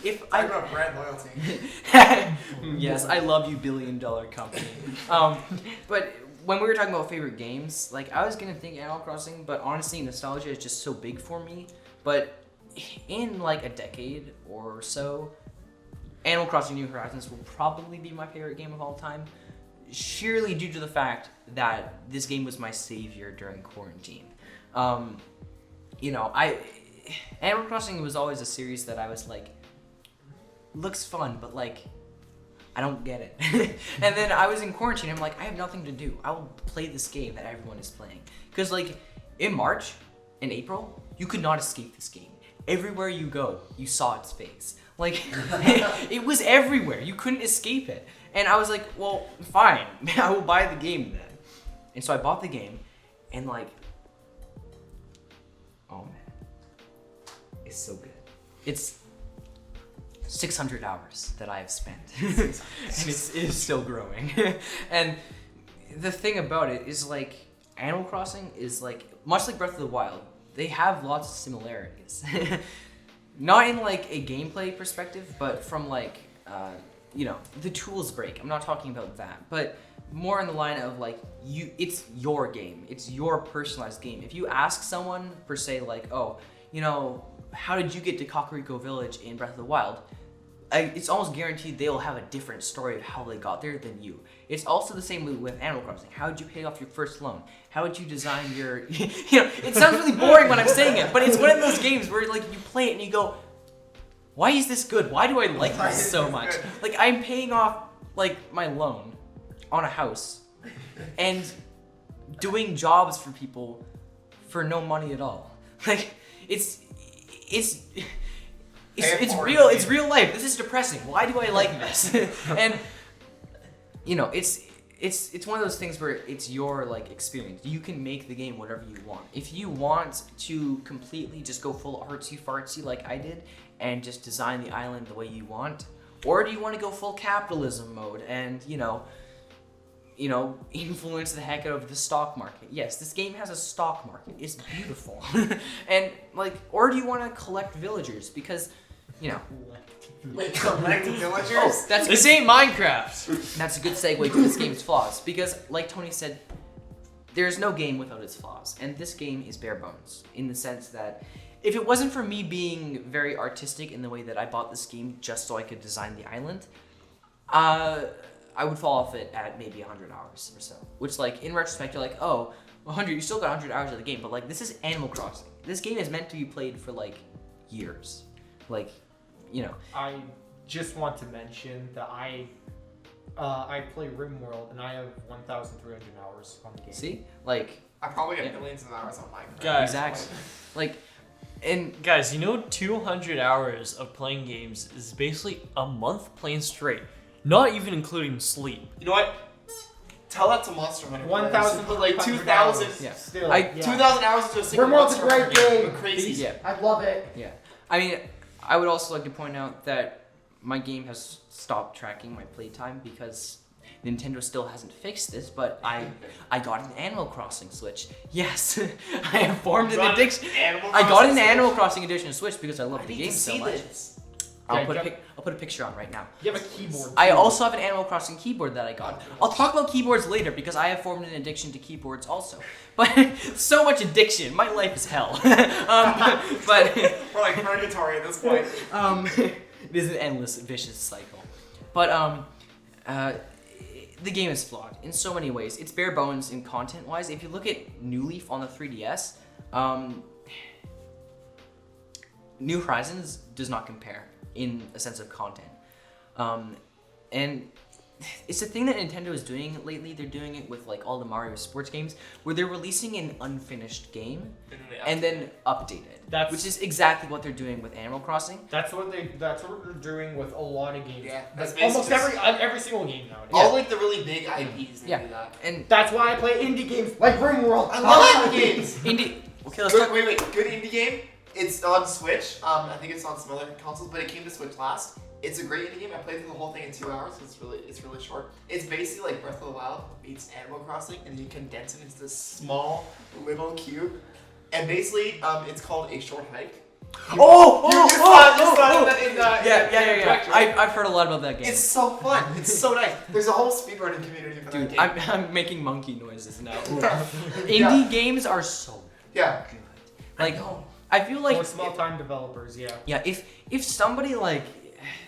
if I I got brand loyalty. yes, I love you, $1 billion company. But when we were talking about favorite games, like I was gonna think Animal Crossing, but honestly, nostalgia is just so big for me. But in like a decade or so, Animal Crossing: New Horizons will probably be my favorite game of all time, sheerly due to the fact that this game was my savior during quarantine. You know, Animal Crossing was always a series that I was like, looks fun, but like, I don't get it. And then I was in quarantine, I'm like, I have nothing to do. I will play this game that everyone is playing. Because like, in March and April, you could not escape this game. Everywhere you go, you saw its face. Like, it was everywhere. You couldn't escape it. And I was like, well, fine. I will buy the game then. And so I bought the game, and like, oh man, it's so good. It's 600 hours that I have spent, and it is still growing. And the thing about it is like, Animal Crossing is like, much like Breath of the Wild, they have lots of similarities. Not in like a gameplay perspective, but from like, you know, the tools break. I'm not talking about that, but more in the line of like, it's your game. It's your personalized game. If you ask someone per se like, oh, you know, how did you get to Kakariko Village in Breath of the Wild? It's almost guaranteed they'll have a different story of how they got there than you. It's also the same with Animal Crossing. How did you pay off your first loan? How did you design your, you know, it sounds really boring when I'm saying it, but it's one of those games where like you play it and you go, why is this good? Why do I like this so much? Like, I'm paying off like my loan on a house and doing jobs for people for no money at all. Like, it's real. It's real life. This is depressing. Why do I like this? And you know, it's one of those things where it's your like experience. You can make the game whatever you want. If you want to completely just go full artsy fartsy like I did and just design the island the way you want, or do you want to go full capitalism mode and you know, influence the heck out of the stock market? Yes, this game has a stock market. It's beautiful. And like, or do you want to collect villagers because, you know, Wait, collect villagers? oh, This ain't Minecraft. that's a good segue to this game's flaws, because like Tony said, there's no game without its flaws, and this game is bare bones in the sense that if it wasn't for me being very artistic in the way that I bought this game just so I could design the island, I would fall off it at maybe 100 hours or so. Which, like, in retrospect, you're like, oh, 100, you still got 100 hours of the game, but like, this is Animal Crossing. This game is meant to be played for like years. Like, you know. I just want to mention that I play RimWorld and I have 1,300 hours on the game. See? Like, I probably have yeah. millions of hours on Minecraft. Guys. exactly. Like, and Guys, you know 200 hours of playing games is basically a month playing straight. Not even including sleep. You know what? Tell that to Monster Hunter. 1,000 put like 2,000. Yeah. Still, I- yeah. 2,000 hours into a single RimWorld's a Monster great Hunter game. Crazy. yeah. I love it. Yeah. I mean, I would also like to point out that my game has stopped tracking my playtime because Nintendo still hasn't fixed this, but I got an Animal Crossing Switch. Yes, I have formed an addiction. I got an Animal Crossing edition of Switch because I love the game so much. I'll put a picture on right now. You have a keyboard. I too. also have an Animal Crossing keyboard that I got. I'll talk about keyboards later because I have formed an addiction to keyboards also. But so much addiction. My life is hell. But We're like purgatory at this point. it is an endless vicious cycle. But the game is flawed in so many ways. It's bare bones in content wise. If you look at New Leaf on the 3DS, New Horizons does not compare in a sense of content. And it's a thing that Nintendo is doing lately. They're doing it with like all the Mario sports games, where they're releasing an unfinished game and then update it. Which is exactly what they're doing with Animal Crossing. That's what they're doing with a lot of games. Yeah, That's that's almost basically every single game nowadays. All like the really big IPs. They Yeah. do that. And That's why I play indie games like Ringworld. I love indie games. indie. Okay, let's Good, talk. wait, good indie game. It's on Switch. I think it's on some other consoles, but it came to Switch last. It's a great indie game. I played through the whole thing in 2 hours. It's really short. It's basically like Breath of the Wild meets Animal Crossing, and you condense it into this small little cube. And basically, it's called A Short Hike. You saw that in the direct, right? I've heard a lot about that game. It's so fun. It's so nice. There's a whole speedrunning community for that Dude, game. I'm making monkey noises now. Indie games are so Yeah. good. Like, I feel like Or small time developers, yeah. yeah, if somebody like,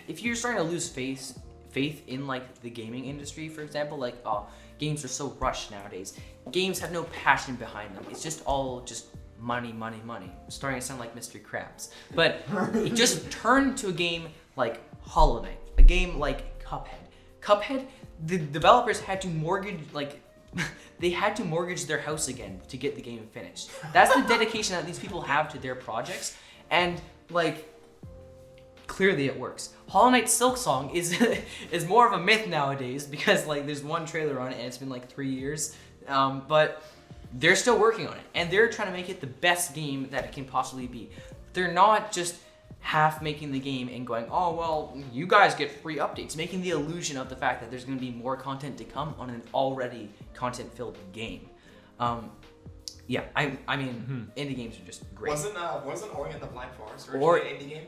if you're starting to lose faith in like the gaming industry, for example, like games are so rushed nowadays. Games have no passion behind them. It's just all just money. I'm starting to sound like Mr. Krabs. But just turn to a game like Hollow Knight, a game like Cuphead. Cuphead, the developers had to mortgage they had to mortgage their house again to get the game finished. That's the dedication that these people have to their projects, and like clearly it works. Hollow Knight Silksong is more of a myth nowadays because like there's one trailer on it and it's been like 3 years, but they're still working on it and they're trying to make it the best game that it can possibly be. They're not just half making the game and going, oh well, you guys get free updates, making the illusion of the fact that there's going to be more content to come on an already content-filled game. Yeah, I mean, indie games are just great. Wasn't Ori and the Blind Forest Or- originally an indie game?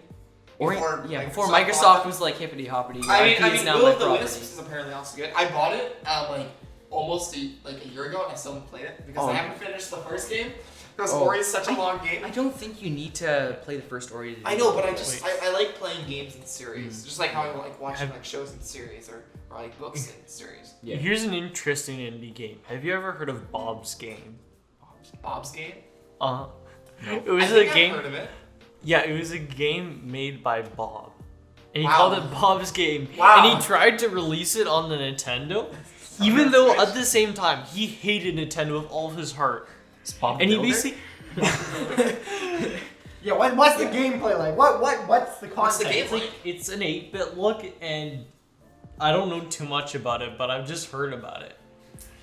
Before Microsoft was like hippity hoppity. I IP is mean, now Will my of the property. Wisps is apparently also good. I bought it like almost a year ago, and I still haven't played it because I haven't finished the first game. Because Ori is such a long game. I don't think you need to play the first Ori. I know, but I like playing games in series, just like how I like watching like shows in series or like books in series. Yeah. Here's an interesting indie game. Have you ever heard of Bob's Game? Bob's Game. It was I a think game. I've heard of it. Yeah, it was a game made by Bob. And he Wow. called it Bob's Game. Wow. And he tried to release it on the Nintendo, even though at the same time he hated Nintendo with all of his heart. And he basically Yeah, what's the gameplay like? What's the concept? What's the gameplay? it's an 8-bit look, and I don't know too much about it, but I've just heard about it.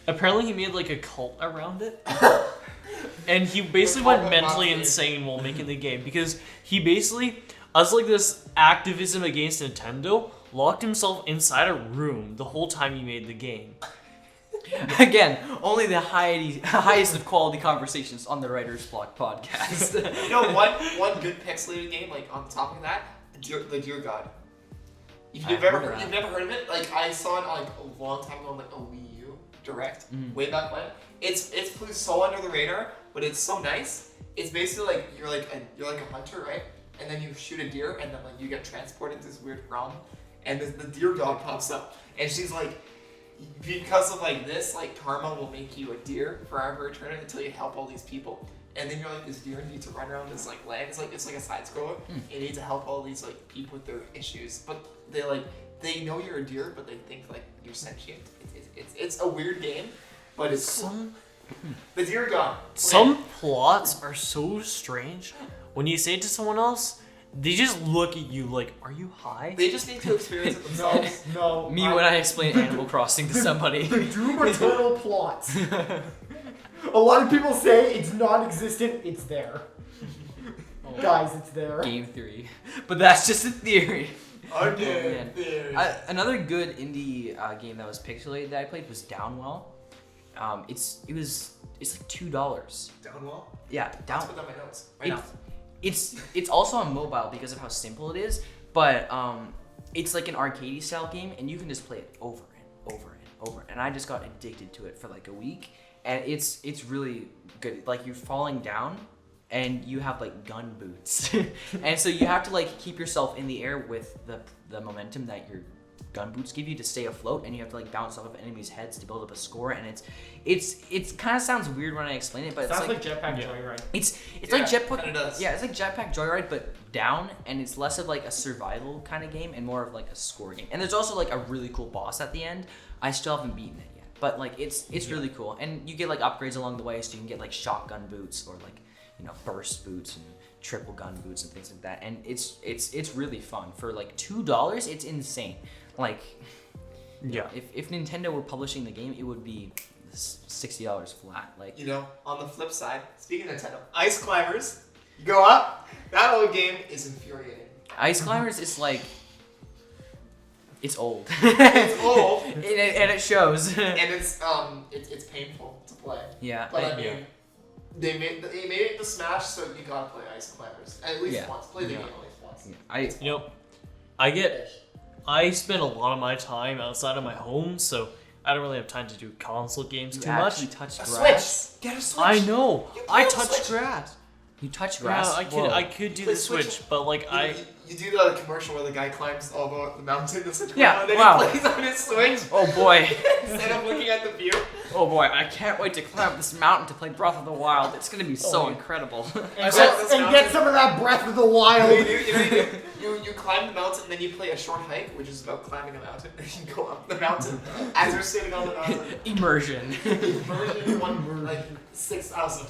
Apparently he made like a cult around it. And he basically went mentally insane while making the game because he basically, as like this activism against Nintendo, locked himself inside a room the whole time he made the game. Again, only the highest of quality conversations on the Writer's Block podcast. You know, one good pixelated game, like on top of that, the Dear God. You've I've never heard of you've that. never heard of it? Like I saw it like a long time ago on like a Wii U Direct, way back when. It's flew so under the radar, but it's so nice. It's basically like you're like a hunter, right? And then you shoot a deer, and then like you get transported to this weird realm, and the deer dog pops up, and she's like, because of like this, like karma will make you a deer forever eternity until you help all these people. And then you're like this deer and you need to run around this like land. It's like a side scroller. You need to help all these like people with their issues, but they know you're a deer, but they think like you're sentient. It's a weird game, but it's cool. The Deer God. Some plots are so strange. When you say it to someone else, they just look at you like, "Are you high?" They just need to experience it themselves. No. Me when I explain Animal Crossing to somebody. The Doom Eternal plots. A lot of people say it's non-existent. It's there. Guys, it's there. Game 3. But that's just a theory. Okay. Man. Another good indie game that was pixelated that I played was Downwell. It's like $2. Downwell? Yeah, Let's put that in my notes. Right now. It's also on mobile because of how simple it is, but it's like an arcade style game and you can just play it over and over and over. And I just got addicted to it for like a week, and it's really good. Like you're falling down and you have like gun boots, and so you have to like keep yourself in the air with the momentum that you're gun boots give you to stay afloat, and you have to like bounce off of enemies' heads to build up a score. And it's kind of sounds weird when I explain it, but it's Sounds like Jetpack Joyride. it's like Jetpack. Kinda does. Yeah, it's like Jetpack Joyride, but down, and it's less of like a survival kind of game and more of like a score game. And there's also like a really cool boss at the end. I still haven't beaten it yet, but like it's really cool, and you get like upgrades along the way, so you can get like shotgun boots or like burst boots and triple gun boots and things like that. And it's really fun for like $2. It's insane. Like if Nintendo were publishing the game, it would be $60 flat. Like on the flip side, speaking of Nintendo, Ice Climbers, you go up. That old game is infuriating. Ice Climbers is like it's old. It's old, and it shows. and it's painful to play. Yeah, But I mean, they made it the Smash, so you gotta play Ice Climbers at least once. Play the game at least once. I spend a lot of my time outside of my home, so I don't really have time to do console games too much. You touch A grass. Switch. Get a Switch. I know. I a touch Switch. grass. You touch grass. Yeah, I could do Play the Switch, but like You do the commercial where the guy climbs over the mountain, Yeah, and then wow. he plays on his Switch Oh boy. instead of looking at the view. Oh boy, I can't wait to climb up this mountain to play Breath of the Wild. It's gonna be so incredible. I saw this mountain. Get some of that Breath of the Wild. You climb the mountain, and then you play a short hike, which is about climbing a mountain, and you go up the mountain as you're sitting on the mountain. Immersion. Version 1, like 6,000.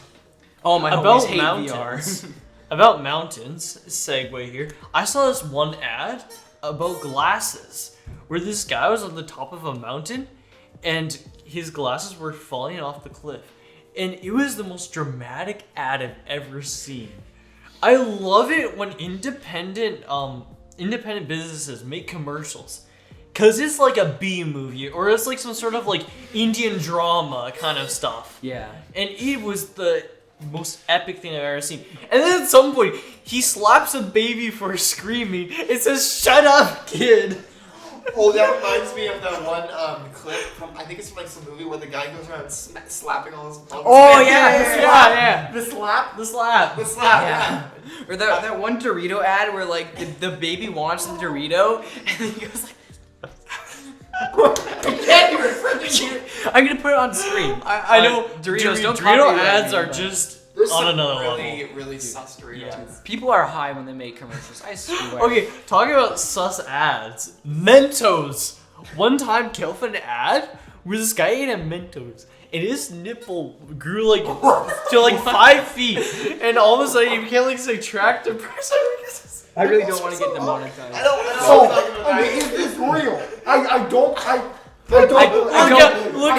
Oh my About homies hate mountains. VR. About mountains, segue here. I saw this one ad about glasses where this guy was on the top of a mountain and his glasses were falling off the cliff. And it was the most dramatic ad I've ever seen. I love it when independent businesses make commercials. Cause it's like a B movie or it's like some sort of like Indian drama kind of stuff. Yeah. And it was the most epic thing I've ever seen. And then at some point, he slaps a baby for screaming. It says, "Shut up, kid." Oh, that reminds me of that one clip from, I think it's from like some movie where the guy goes around slapping all his bugs. Oh yeah. The slap. The slap. The slap, Yeah. Or that one Dorito ad where like the baby wants the Dorito and then he goes like I'm gonna put it on screen. I know Doritos don't Dorito copyright ads me, are but just There's on some another really, level. really sus Doritos. Yeah. people are high when they make commercials. I swear. Okay, talking about sus ads, Mentos. One time, Kelf an ad where this guy ate a Mentos and his nipple grew like to like 5 feet, and all of a sudden he became like this attractive person. I really don't want to get demonetized. I don't know. Oh, okay, is this real? I don't Look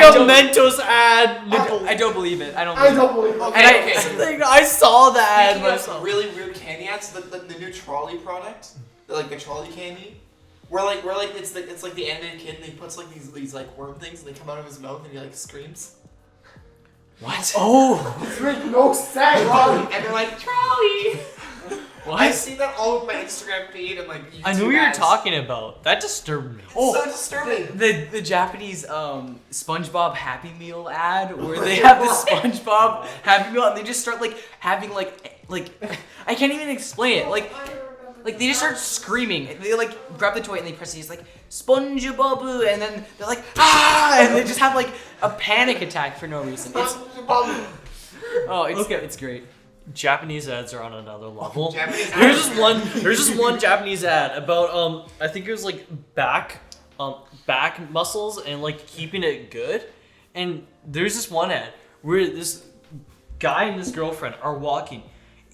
up Mentos ad nipple. I don't believe it. I don't believe it. Okay, And I saw the ad Speaking of myself. really weird candy ads, the new trolley product, like the trolley candy, where it's like the animated kid and he puts like these like worm things and they come out of his mouth and he like screams. What? Oh, This makes no sense. And they're like trolley. What? I see that all over my Instagram feed and like YouTube I knew what you were ads. talking about. That disturbed me. It's so disturbing. The Japanese SpongeBob Happy Meal ad where they have the SpongeBob Happy Meal and they just start like having like I can't even explain it. Like they just start screaming. They like grab the toy and they press these like SpongeBob and then they're like and they just have like a panic attack for no reason. It's great. Japanese ads are on another level. Japanese There's ads. just one Japanese ad about I think it was like back muscles and like keeping it good. And there's this one ad where this guy and his girlfriend are walking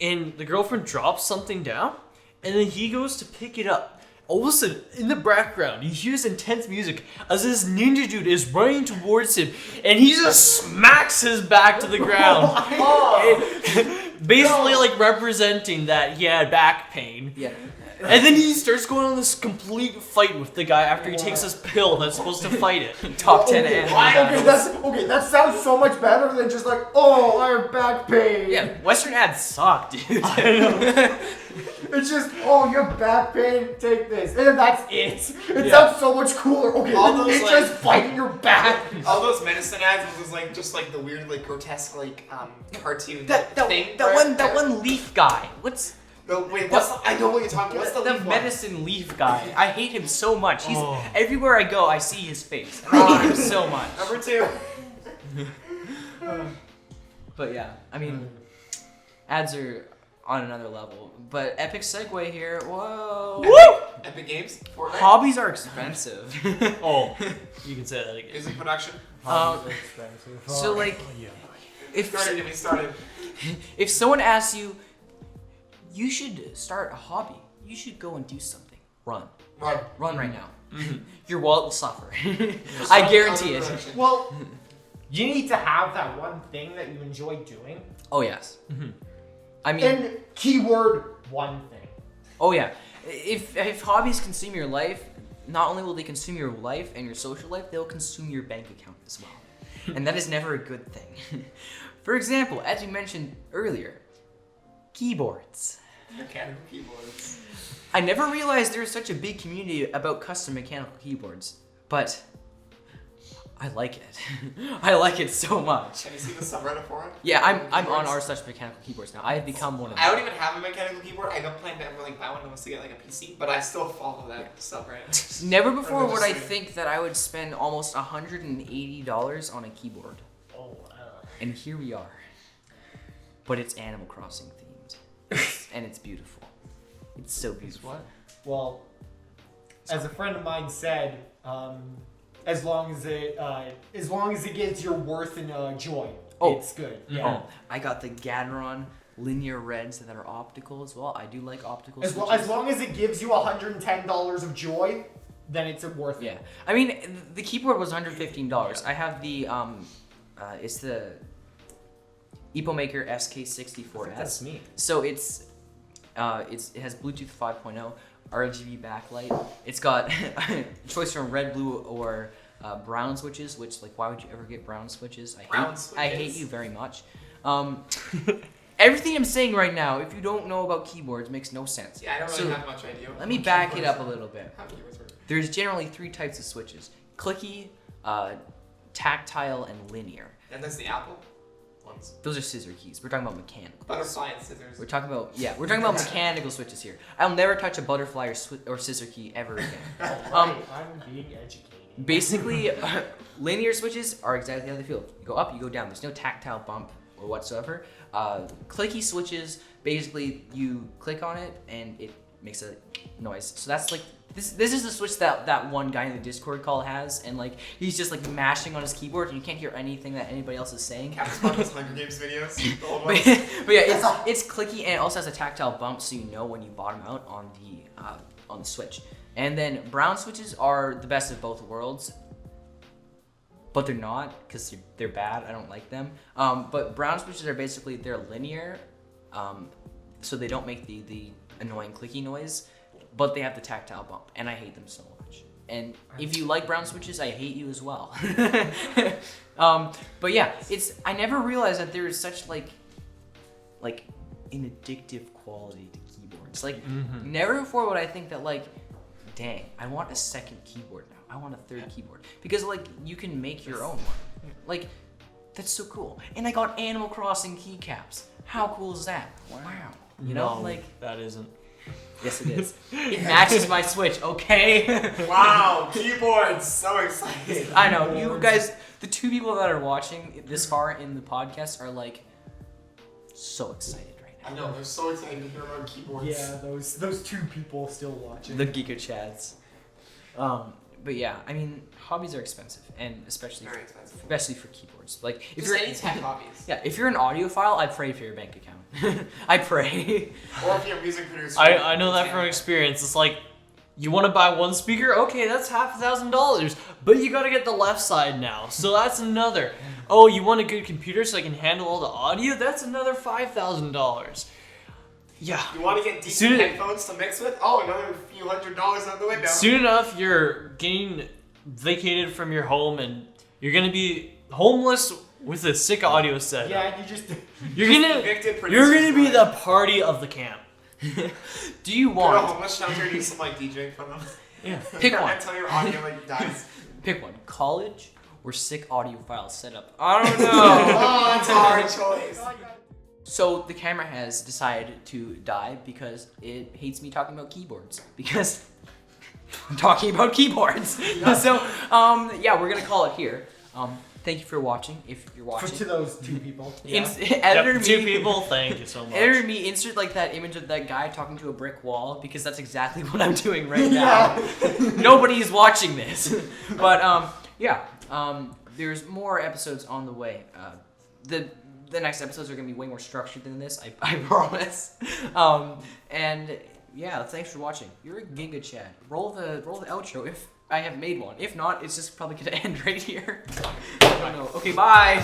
and the girlfriend drops something down and then he goes to pick it up. All of a sudden, in the background, you hear this intense music as this ninja dude is running towards him, and he just smacks his back to the ground. Basically, like representing that he had back pain. Yeah. And then he starts going on this complete fight with the guy after he takes this pill that's supposed to fight it. Top 10 anime. That sounds so much better than just like, oh, I have back pain. Yeah, Western ads suck, dude. It's just, oh, you have back pain, take this. And then that's it. It sounds so much cooler. Okay, All then those, it's like- just fighting your back. All those medicine ads was like just like the weird like grotesque like cartoon that thing. one leaf guy. What's No, wait, I know what you're talking about. What's the the leaf one? medicine leaf guy. I hate him so much. He's Oh. everywhere I go, I see his face. And I hate him so much. Number 2. But yeah, I mean, ads are on another level. But epic segue here. Whoa. Epic Games? Fortnite? Hobbies are expensive. Oh, you can say that again. Music production? So like, Oh, yeah. if Started, get me started. if someone asks you, you should start a hobby. You should go and do something. Run Run. right now. Your wallet will suffer. I guarantee it. Well, you need to have that one thing that you enjoy doing. Oh yes. I mean, And keyword one thing. oh yeah. If hobbies consume your life, not only will they consume your life and your social life, they'll consume your bank account as well. And that is never a good thing. For example, as you mentioned earlier, keyboards. Mechanical keyboards. I never realized there was such a big community about custom mechanical keyboards, but I like it. I like it so much. Have you seen the subreddit for it? Yeah, I'm on Keyboards? r/mechanical keyboards now. I have become one of I them. don't even have a mechanical keyboard. I don't plan to ever buy one unless I get like a PC, but I still follow that subreddit. Never before would I Religiously. think that I would spend almost $180 on a keyboard. Oh, wow. And here we are. But it's Animal Crossing themed. And it's beautiful. It's so beautiful. What? Well, as a friend of mine said, as long as it gets your worth and joy, Oh. it's good. Oh, I got the Gateron linear reds that are optical as well. I do like optical As switches. long as it gives you $110 of joy, then it's worth it. Yeah, I mean the keyboard was $115. I have the it's the EpoMaker SK64S. That's me. So it has Bluetooth 5.0, RGB backlight. It's got choice from red, blue, or brown switches. Which like why would you ever get brown switches? I hate you very much. Everything I'm saying right now, if you don't know about keyboards, makes no sense. Yeah, I don't really So, have much idea. let me back it up a little bit. How keyboards work? There's generally 3 types of switches: clicky, tactile, and linear. And that's the Apple ones. Those are scissor keys. We're talking about mechanical. Butterfly and scissors. We're talking about mechanical switches here. I'll never touch a butterfly or scissor key ever again. I'm being educated. Basically, linear switches are exactly how they feel. You go up, you go down. There's no tactile bump or whatsoever. Clicky switches, basically you click on it and it makes a noise. So that's like this is the switch that one guy in the Discord call has, and like he's just like mashing on his keyboard and you can't hear anything that anybody else is saying. Captain Sparkle's Hunger Games videos. The old But, ones. but yeah, it's clicky and it also has a tactile bump, so you know when you bottom out on the switch. And then brown switches are the best of both worlds, but they're not because they're bad. I don't like them. But brown switches are basically they're linear, so they don't make the annoying clicky noise, but they have the tactile bump, and I hate them so much. And if you like brown switches, I hate you as well. But yeah, I never realized that there is such like an addictive quality to keyboards. Like never before would I think that like, dang, I want a second keyboard now. I want a third keyboard because like you can make your own one. Like that's so cool. And I got Animal Crossing keycaps. How cool is that? Wow. You know, No, like that isn't. yes, it is. It matches my Switch. Okay. Wow, keyboards! So excited. I know you guys. The 2 people that are watching this far in the podcast are like so excited right I now. know, they're so excited to hear about keyboards. Yeah, those 2 people still watching. The Giga Chads. But yeah, I mean, hobbies are expensive, and especially Very expensive. for keyboards. Like if Just you're any tech hobbies. yeah, if you're an audiophile, I pray for your bank account. I pray. Or if you're a music producer. I know that from experience. It's like, you want to buy one speaker? Okay, that's $5,000. But you got to get the left side now. So that's another. Oh, you want a good computer so I can handle all the audio? That's another $5,000. Yeah. You want to get decent Soon- headphones to mix with? Oh, another few $100s out the window. Soon enough, you're getting vacated from your home and you're going to be homeless with a sick audio set. Yeah, you just You're Evicted you're producers, gonna be right? the party of the camp. Do you Go to a want homeless shelter, do some like DJing for them. Yeah. pick one? Until your audio like dies. Pick one. College or sick audiophile setup? I don't know. Oh, that's a hard choice. So the camera has decided to die because it hates me talking about keyboards. Because I'm talking about keyboards. So yeah, we're gonna call it here. Thank you for watching. If you're watching, To those 2 people. editor Yep, me. 2 people, thank you so much. Editor me. Insert like that image of that guy talking to a brick wall because that's exactly what I'm doing right now. Nobody is watching this, but there's more episodes on the way. The next episodes are gonna be way more structured than this. I promise. And yeah, thanks for watching. You're a Giga Chad. Roll the outro if I have made one. If not, it's just probably gonna end right here. I don't know. Okay, bye.